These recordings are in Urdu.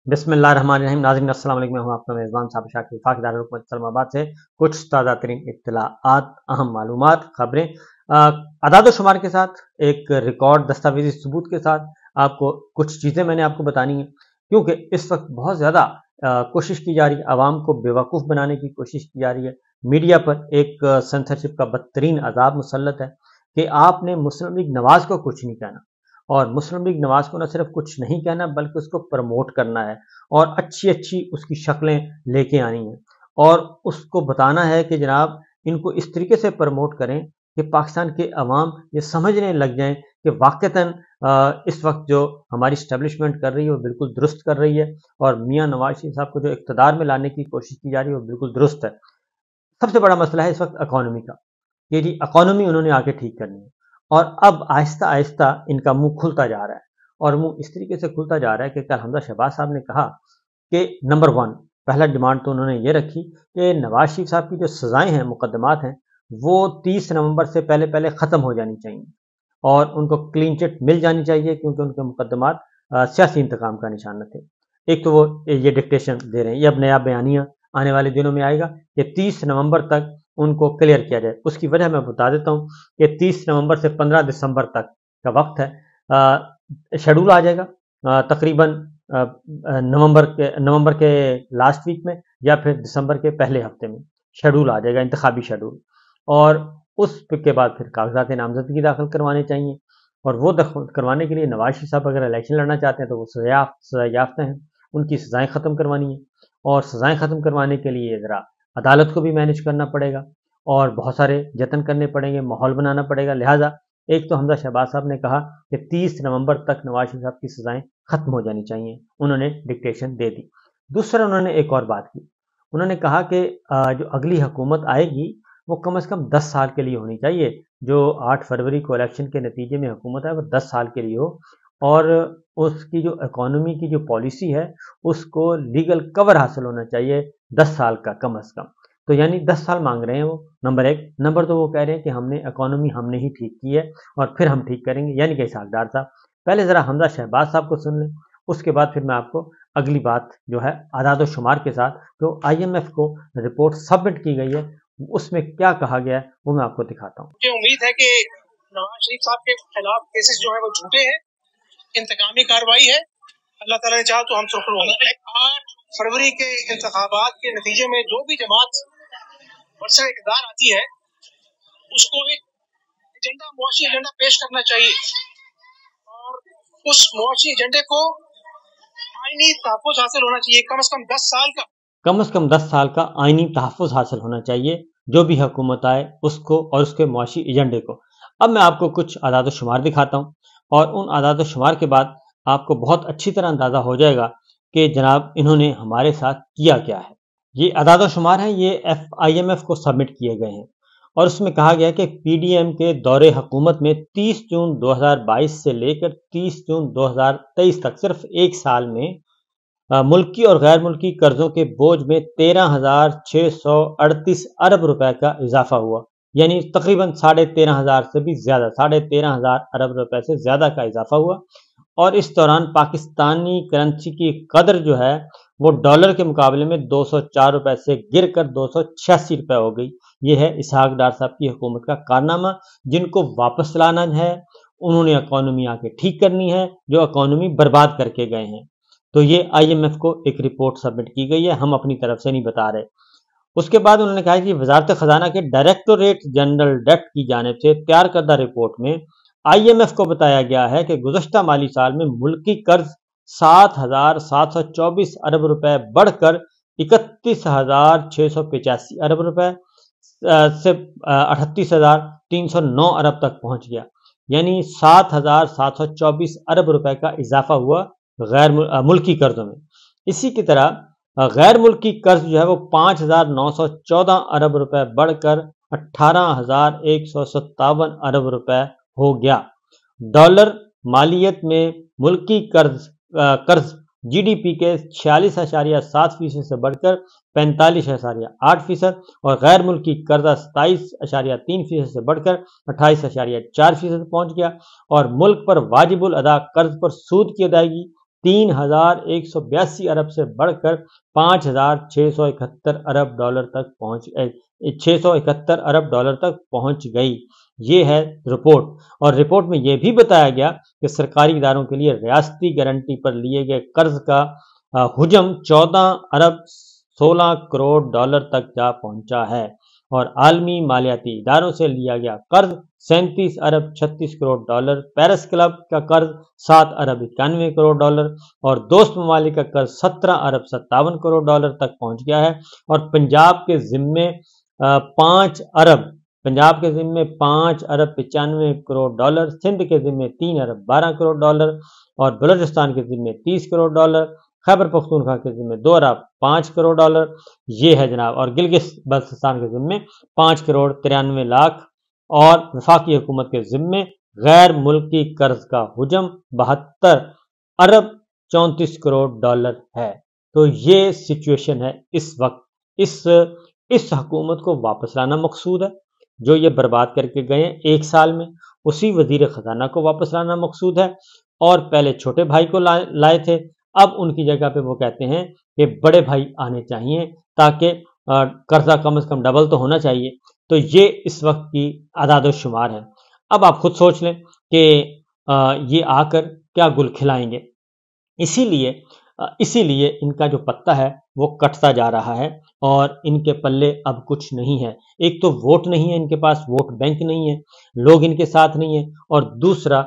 بسم اللہ الرحمن الرحیم۔ ناظرین السلام علیکم، میں ہوں آپ کا میزبان صاحب شاکر وفاق دارالحکومت اسلام آباد سے کچھ تازہ ترین اطلاعات، اہم معلومات، خبریں اعداد و شمار کے ساتھ، ایک ریکارڈ دستاویزی ثبوت کے ساتھ آپ کو کچھ چیزیں میں نے آپ کو بتانی ہیں، کیونکہ اس وقت بہت زیادہ کوشش کی جا رہی ہے، عوام کو بیوقوف بنانے کی کوشش کی جا رہی ہے۔ میڈیا پر ایک سینسرشپ کا بدترین عذاب مسلط ہے کہ آپ نے مسلم لیگ نواز کو کچھ نہیں کہنا، اور مسلم لیگ نواز کو نہ صرف کچھ نہیں کہنا بلکہ اس کو پروموٹ کرنا ہے اور اچھی اچھی اس کی شکلیں لے کے آنی ہیں، اور اس کو بتانا ہے کہ جناب ان کو اس طریقے سے پروموٹ کریں کہ پاکستان کے عوام یہ سمجھنے لگ جائیں کہ واقعتاً اس وقت جو ہماری اسٹیبلشمنٹ کر رہی ہے وہ بالکل درست کر رہی ہے، اور میاں نواز شریف صاحب کو جو اقتدار میں لانے کی کوشش کی جا رہی ہے وہ بالکل درست ہے۔ سب سے بڑا مسئلہ ہے اس وقت اکانومی کا، کہ جی اکانومی انہوں نے آ کے ٹھیک کرنی ہے، اور اب آہستہ آہستہ ان کا منہ کھلتا جا رہا ہے، اور منہ اس طریقے سے کھلتا جا رہا ہے کہ کل حمزہ شہباز صاحب نے کہا کہ نمبر 1 پہلا ڈیمانڈ تو انہوں نے یہ رکھی کہ نواز شریف صاحب کی جو سزائیں ہیں، مقدمات ہیں، وہ 30 نومبر سے پہلے پہلے ختم ہو جانی چاہیے، اور ان کو کلین چٹ مل جانی چاہیے، کیونکہ ان کے مقدمات سیاسی انتقام کا نشان نہ تھے۔ ایک تو وہ یہ ڈکٹیشن دے رہے ہیں، یہ اب نیا بیانیہ آنے والے دنوں میں آئے گا کہ 30 نومبر تک ان کو کلیئر کیا جائے۔ اس کی وجہ میں بتا دیتا ہوں کہ 30 نومبر سے 15 دسمبر تک کا وقت ہے، شیڈول آ جائے گا تقریباً نومبر کے لاسٹ ویک میں یا پھر دسمبر کے پہلے ہفتے میں شیڈول آ جائے گا، انتخابی شیڈول، اور اس کے بعد پھر کاغذات نامزدگی داخل کروانے چاہیے، اور وہ داخل کروانے کے لیے نواز شریف صاحب اگر الیکشن لڑنا چاہتے ہیں تو وہ سزا یافتہ ہیں، ان کی سزائیں ختم کروانی ہیں، اور سزائیں ختم کروانے کے لیے ذرا عدالت کو بھی مینیج کرنا پڑے گا اور بہت سارے جتن کرنے پڑیں گے، ماحول بنانا پڑے گا۔ لہٰذا ایک تو حمزہ شہباز صاحب نے کہا کہ 30 نومبر تک نواز شریف صاحب کی سزائیں ختم ہو جانی چاہیے، انہوں نے ڈکٹیشن دے دی۔ دوسرا انہوں نے ایک اور بات کی، انہوں نے کہا کہ جو اگلی حکومت آئے گی وہ کم از کم 10 سال کے لیے ہونی چاہیے، جو 8 فروری کو الیکشن کے نتیجے میں حکومت ہے وہ 10 سال کے لیے ہو، اور اس کی جو اکانومی کی جو پالیسی ہے اس کو لیگل کور حاصل ہونا چاہیے 10 سال کا کم از کم۔ تو یعنی 10 سال مانگ رہے ہیں وہ، نمبر 1۔ نمبر 2 وہ کہہ رہے ہیں کہ ہم نے اکانومی ہم نے ہی ٹھیک کی ہے اور پھر ہم ٹھیک کریں گے، یعنی کہ اسحاق ڈار صاحب پہلے ذرا حمزہ شہباز صاحب کو سن لیں، اس کے بعد پھر میں آپ کو اگلی بات جو ہے اعداد و شمار کے ساتھ جو IMF کو رپورٹ سبمٹ کی گئی ہے اس میں کیا کہا گیا ہے وہ میں آپ کو دکھاتا ہوں۔ مجھے امید ہے کہ نواز شریف صاحب کے خلاف کیسز جو ہے وہ جھوٹے ہیں، انتقامی کارروائی ہے، اللہ تعالیٰ نے چاہا تو ہم سفر ہوں گے۔ 8 فروری کے انتخابات کے نتیجے میں جو بھی جماعت برسر اقتدار آتی ہے اس کو ایک ایجنڈا، معاشی ایجنڈا پیش کرنا چاہیے، اور اس معاشی ایجنڈے کو آئینی تحفظ حاصل ہونا چاہیے، کم از کم 10 سال کا، کم از کم 10 سال کا آئینی تحفظ حاصل ہونا چاہیے جو بھی حکومت آئے اس کو اور اس کے معاشی ایجنڈے کو۔ اب میں آپ کو کچھ اعداد و شمار دکھاتا ہوں، اور ان اعداد و شمار کے بعد آپ کو بہت اچھی طرح اندازہ ہو جائے گا کہ جناب انہوں نے ہمارے ساتھ کیا کیا ہے۔ یہ اعداد و شمار ہیں، یہ IMF کو سبمٹ کیے گئے ہیں، اور اس میں کہا گیا کہ PDM کے دور حکومت میں 30 جون 2022 سے لے کر 30 جون 2023 تک صرف ایک سال میں ملکی اور غیر ملکی قرضوں کے بوجھ میں 13,638 ارب روپے کا اضافہ ہوا، یعنی تقریباً 13,500 سے بھی زیادہ، 13,500 ارب روپے سے زیادہ کا اضافہ ہوا، اور اس دوران پاکستانی کرنسی کی قدر جو ہے وہ ڈالر کے مقابلے میں 204 روپے سے گر کر 286 روپے ہو گئی۔ یہ ہے اسحاق ڈار صاحب کی حکومت کا کارنامہ، جن کو واپس لانا ہے، انہوں نے اکانومی آ کے ٹھیک کرنی ہے جو اکانومی برباد کر کے گئے ہیں۔ تو یہ IMF کو ایک رپورٹ سبمٹ کی گئی ہے، ہم اپنی طرف سے نہیں بتا رہے۔ اس کے بعد انہوں نے کہا کہ وزارت خزانہ کے ڈائریکٹوریٹ جنرل ڈیٹ کی جانب سے تیار کردہ رپورٹ میں IMF کو بتایا گیا ہے کہ گزشتہ مالی سال میں ملکی قرض 7,724 ارب روپے بڑھ کر 31,685 ارب روپے سے 38,309 ارب تک پہنچ گیا، یعنی 7,724 ارب روپے کا اضافہ ہوا غیر ملکی قرضوں میں۔ اسی کی طرح غیر ملکی قرض جو ہے وہ 5,914 ارب روپے بڑھ کر 18,157 ارب روپے ہو گیا۔ ڈالر مالیت میں ملکی قرض GDP کے 46.7% سے بڑھ کر 45.8%، اور غیر ملکی قرضہ 27.3% سے بڑھ کر 28.4% پہنچ گیا، اور ملک پر واجب الادا قرض پر سود کی ادائیگی 3,182 ارب سے بڑھ کر 5,671 ارب ڈالر تک 671 ارب ڈالر تک پہنچ گئی. یہ ہے رپورٹ. اور رپورٹ میں یہ بھی بتایا گیا کہ سرکاری اداروں کے لیے ریاستی گارنٹی پر لیے گئے قرض کا حجم 14 ارب 16 کروڑ ڈالر تک جا پہنچا ہے، اور عالمی مالیاتی اداروں سے لیا گیا قرض 37 ارب 36 کروڑ ڈالر، پیرس کلب کا قرض 7 ارب 91 کروڑ ڈالر، اور دوست ممالک کا قرض 17 ارب 57 کروڑ ڈالر تک پہنچ گیا ہے. اور پنجاب کے ذمے 5 ارب 95 کروڑ ڈالر، سندھ کے ذمے 3 ارب 12 کروڑ ڈالر، اور بلوچستان کے ذمے 30 کروڑ ڈالر، خیبر پختونخوا کے ذمے 2 ارب 5 کروڑ ڈالر. یہ ہے جناب. اور گلگت بلتستان کے ذمے 5 کروڑ 93 لاکھ، اور وفاقی حکومت کے ذمے غیر ملکی قرض کا حجم 72 ارب 34 کروڑ ڈالر ہے. تو یہ سچویشن ہے اس وقت. اس حکومت کو واپس لانا مقصود ہے، جو یہ برباد کر کے گئے ہیں 1 سال میں. اسی وزیر خزانہ کو واپس لانا مقصود ہے، اور پہلے چھوٹے بھائی کو لائے تھے، اب ان کی جگہ پہ وہ کہتے ہیں کہ بڑے بھائی آنے چاہیے تاکہ قرضہ کم از کم ڈبل تو ہونا چاہیے. تو یہ اس وقت کی اعداد و شمار ہے. اب آپ خود سوچ لیں کہ یہ آ کر کیا گل کھلائیں گے. اسی لیے ان کا جو پتہ ہے وہ کٹتا جا رہا ہے، اور ان کے پلے اب کچھ نہیں ہے. ایک تو ووٹ نہیں ہے ان کے پاس، ووٹ بینک نہیں ہے، لوگ ان کے ساتھ نہیں ہیں، اور دوسرا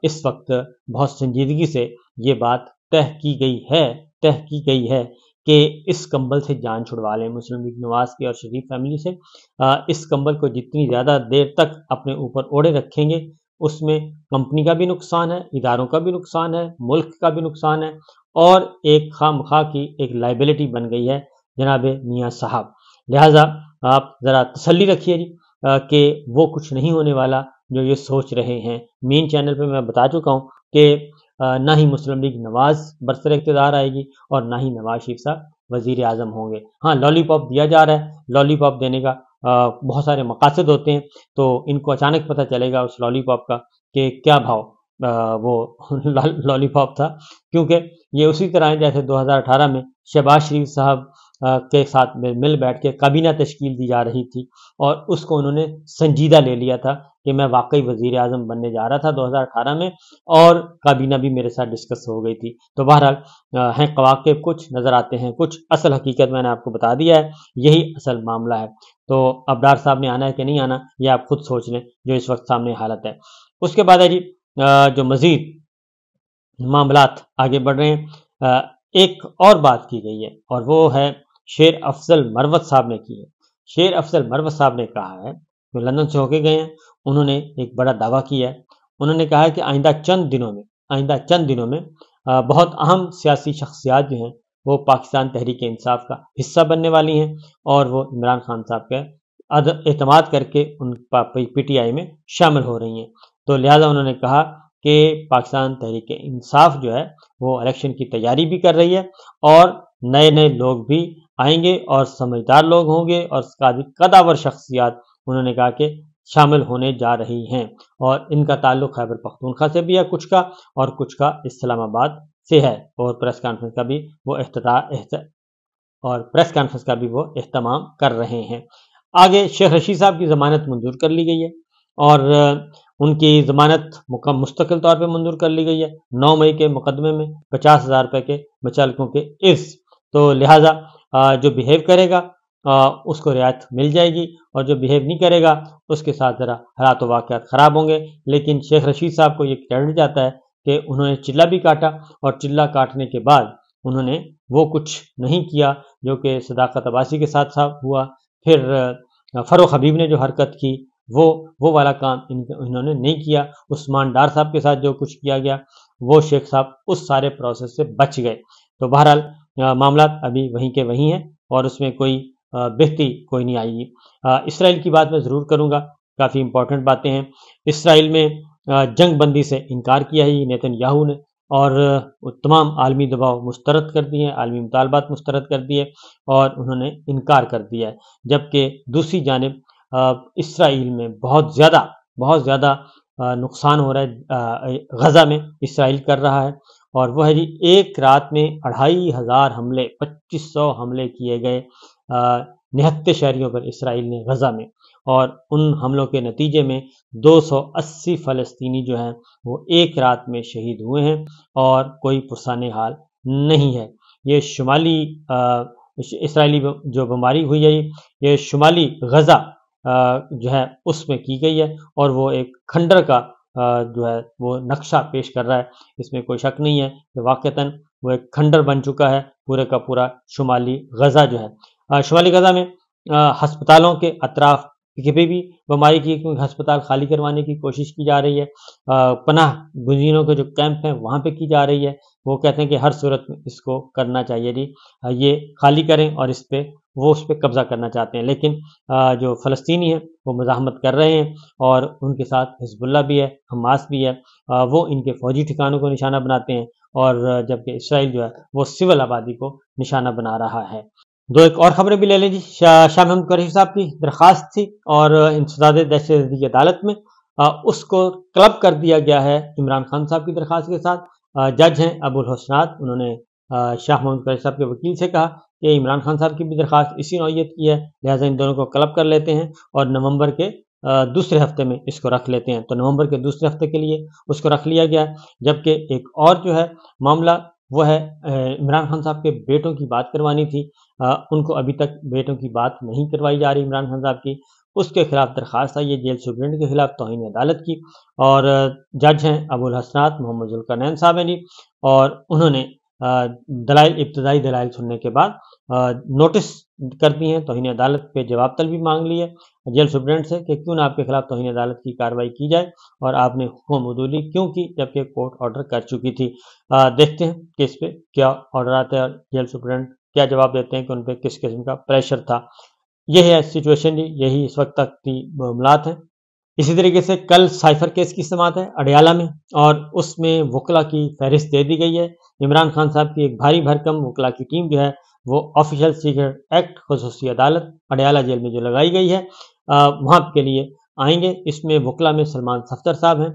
اس وقت بہت سنجیدگی سے یہ بات طے کی گئی ہے کہ اس کمبل سے جان چھڑوا لیں مسلم لیگ نواز کی اور شریف فیملی سے. اس کمبل کو جتنی زیادہ دیر تک اپنے اوپر اوڑے رکھیں گے، اس میں کمپنی کا بھی نقصان ہے، اداروں کا بھی نقصان ہے، ملک کا بھی نقصان ہے، اور ایک خواہ مخواہ کی ایک لائبلٹی بن گئی ہے جناب میاں صاحب. لہٰذا آپ ذرا تسلی رکھیے جی کہ وہ کچھ نہیں ہونے والا جو یہ سوچ رہے ہیں. مین چینل پہ میں بتا چکا ہوں کہ نہ ہی مسلم لیگ نواز برسر اقتدار آئے گی، اور نہ ہی نواز شریف صاحب وزیر اعظم ہوں گے. ہاں، لالی پاپ دیا جا رہا ہے. لالی پاپ دینے کا بہت سارے مقاصد ہوتے ہیں، تو ان کو اچانک پتہ چلے گا اس لالی پاپ کا کہ کیا بھاؤ وہ لالی پاپ تھا. کیونکہ یہ اسی طرح ہے جیسے 2018 میں شہباز شریف صاحب کے ساتھ مل بیٹھ کے کابینہ تشکیل دی جا رہی تھی، اور اس کو انہوں نے سنجیدہ لے لیا تھا کہ میں واقعی وزیر اعظم بننے جا رہا تھا 2018 میں، اور کابینہ بھی میرے ساتھ ڈسکس ہو گئی تھی. تو بہرحال ہیں قواقب، کچھ نظر آتے ہیں کچھ، اصل حقیقت میں نے آپ کو بتا دیا ہے. یہی اصل معاملہ ہے. تو اب ڈار صاحب نے آنا ہے کہ نہیں آنا، یہ آپ خود سوچ لیں جو اس وقت سامنے حالت ہے. اس کے بعد ہے جی جو مزید معاملات آگے بڑھ رہے ہیں. ایک اور بات کی گئی ہے، اور وہ ہے شیر افضل مروت صاحب نے کی ہے. شیر افضل مروت صاحب نے کہا ہے، جو لندن سے ہو کے گئے ہیں، انہوں نے ایک بڑا دعویٰ کیا ہے. انہوں نے کہا ہے کہ آئندہ چند دنوں میں بہت اہم سیاسی شخصیات جو ہیں وہ پاکستان تحریک انصاف کا حصہ بننے والی ہیں، اور وہ عمران خان صاحب کا اعتماد کر کے ان پی ٹی آئی میں شامل ہو رہی ہیں. تو لہٰذا انہوں نے کہا کہ پاکستان تحریک انصاف جو ہے وہ الیکشن کی تیاری بھی کر رہی ہے، اور نئے لوگ بھی آئیں گے، اور سمجھدار لوگ ہوں گے، اور قداور شخصیات انہوں نے کہا کہ شامل ہونے جا رہی ہیں. اور ان کا تعلق خیبر پختونخوا سے بھی ہے کچھ کا، اور کچھ کا اسلام آباد سے ہے. اور پریس کانفرنس کا بھی وہ اہتمام کر رہے ہیں. آگے شیخ رشید صاحب کی ضمانت منظور کر لی گئی ہے، اور ان کی ضمانت مستقل طور پہ منظور کر لی گئی ہے 9 مئی کے مقدمے میں 50,000 روپے کے مچالکوں کے عوض. تو لہٰذا جو بیہیو کرے گا اس کو رعایت مل جائے گی، اور جو بیہیو نہیں کرے گا اس کے ساتھ ذرا حالات و واقعات خراب ہوں گے. لیکن شیخ رشید صاحب کو یہ کریڈٹ جاتا ہے کہ انہوں نے چلہ بھی کاٹا، اور چلہ کاٹنے کے بعد انہوں نے وہ کچھ نہیں کیا جو کہ صداقت عباسی کے ساتھ ہوا. پھر فروخ حبیب نے جو حرکت کی وہ والا کام انہوں نے نہیں کیا. عثمان ڈار صاحب کے ساتھ جو کچھ کیا گیا وہ شیخ صاحب اس سارے پروسیس سے بچ گئے. تو بہرحال معاملات ابھی وہیں کے وہیں ہیں، اور اس میں کوئی بہتری کوئی نہیں آئی. اسرائیل کی بات میں ضرور کروں گا، کافی امپورٹنٹ باتیں ہیں. اسرائیل میں جنگ بندی سے انکار کیا ہے نیتن یاہو نے، اور تمام عالمی دباؤ مسترد کر دیے ہیں، عالمی مطالبات مسترد کر دیے، اور انہوں نے انکار کر دیا ہے. جبکہ دوسری جانب اسرائیل میں بہت زیادہ نقصان ہو رہا ہے. غزہ میں اسرائیل کر رہا ہے، اور وہ ہے جی ایک رات میں 2500 حملے 2500 حملے کیے گئے نہتے شہریوں پر اسرائیل نے غزہ میں، اور ان حملوں کے نتیجے میں 280 فلسطینی جو ہیں وہ ایک رات میں شہید ہوئے ہیں اور کوئی پرسان حال نہیں ہے۔ یہ شمالی اسرائیلی جو بمباری ہوئی ہے یہ شمالی غزہ جو ہے اس میں کی گئی ہے، اور وہ ایک کھنڈر کا جو ہے وہ نقشہ پیش کر رہا ہے۔ اس میں کوئی شک نہیں ہے کہ واقعتاً وہ ایک کھنڈر بن چکا ہے پورے کا پورا شمالی غزہ جو ہے۔ شمالی غزہ میں ہسپتالوں کے اطراف کے بھی بمباری کی، کیونکہ ہسپتال خالی کروانے کی کوشش کی جا رہی ہے، پناہ گزینوں کے جو کیمپ ہیں وہاں پہ کی جا رہی ہے۔ وہ کہتے ہیں کہ ہر صورت میں اس کو کرنا چاہیے جی، یہ خالی کریں، اور اس پہ قبضہ کرنا چاہتے ہیں، لیکن جو فلسطینی ہیں وہ مزاحمت کر رہے ہیں، اور ان کے ساتھ حزب اللہ بھی ہے، حماس بھی ہے، وہ ان کے فوجی ٹھکانوں کو نشانہ بناتے ہیں، اور جبکہ اسرائیل جو ہے وہ سول آبادی کو نشانہ بنا رہا ہے۔ ایک اور خبریں بھی لے لیں جی۔ شاہ محمود قریشی صاحب کی درخواست تھی، اور انسداد دہشت گردی کی عدالت میں اس کو کلب کر دیا گیا ہے عمران خان صاحب کی درخواست کے ساتھ۔ جج ہیں ابو الحسنات، انہوں نے شاہ محمود قریشی صاحب کے وکیل سے کہا کہ عمران خان صاحب کی بھی درخواست اسی نوعیت کی ہے، لہٰذا ان دونوں کو کلب کر لیتے ہیں اور نومبر کے دوسرے ہفتے میں اس کو رکھ لیتے ہیں۔ تو نومبر کے دوسرے ہفتے کے لیے اس کو رکھ لیا گیا، جبکہ ایک اور جو ہے معاملہ وہ ہے عمران خان صاحب کے بیٹوں کی بات کروانی تھی، ان کو ابھی تک بیٹوں کی بات نہیں کروائی جا رہی عمران خان صاحب کی، اس کے خلاف درخواست آئی ہے جیل سپرنٹنڈنٹ کے خلاف توہین عدالت کی، اور جج ہیں ابو الحسنات محمد ذوالقرنین صاحب ہیں جی، اور انہوں نے ابتدائی دلائل سننے کے بعد نوٹس کر دی ہیں توہین عدالت پہ، جواب طلبی مانگ لی ہے جیل سپرنٹنڈنٹ سے کہ کیوں نہ آپ کے خلاف توہین عدالت کی کارروائی کی جائے، اور آپ نے حکم عدولی کیوں کی جبکہ کورٹ آرڈر کر چکی تھی۔ دیکھتے ہیں کہ اس پہ کیا آرڈر آتا ہے اور جیل سپرنٹنڈنٹ کیا جواب دیتے ہیں کہ ان پہ کس قسم کا پریشر تھا۔ یہ ہے سچویشن جی، یہی اس وقت تک کی معاملات ہیں۔ اسی طریقے سے کل سائفر کیس کی سماعت ہے اڈیالہ میں، اور اس میں وکلا کی فہرست دے دی گئی ہے۔ عمران خان صاحب کی ایک بھاری بھرکم وکلا کی ٹیم جو ہے وہ آفیشل سیکرٹ ایکٹ خصوصی عدالت اڈیالہ جیل میں جو لگائی گئی ہے وہاں کے لیے آئیں گے۔ اس میں وکلا میں سلمان صفدر صاحب ہیں،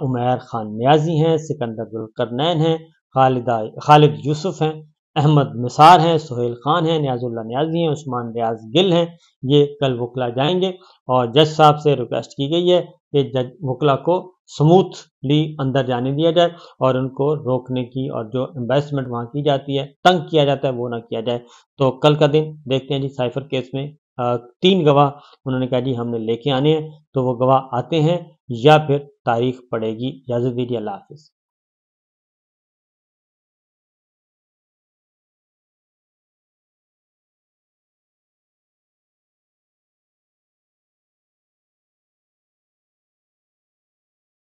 عمیر خان نیازی ہیں، سکندر ذوالقرنین ہیں، خالد یوسف ہیں، احمد نثار ہیں، سہیل خان ہیں، نیاز اللہ نیازی ہیں، عثمان ریاض گل ہیں۔ یہ کل وکلا جائیں گے، اور جج صاحب سے ریکویسٹ کی گئی ہے کہ وکلا کو سموتھلی اندر جانے دیا جائے، اور ان کو روکنے کی اور جو امبیسمنٹ وہاں کی جاتی ہے، تنگ کیا جاتا ہے، وہ نہ کیا جائے۔ تو کل کا دن دیکھتے ہیں جی۔ سائفر کیس میں 3 گواہ انہوں نے کہا جی ہم نے لے کے آنے ہیں، تو وہ گواہ آتے ہیں یا پھر تاریخ پڑے گی۔ اجازت دیجیے، اللہ حافظ۔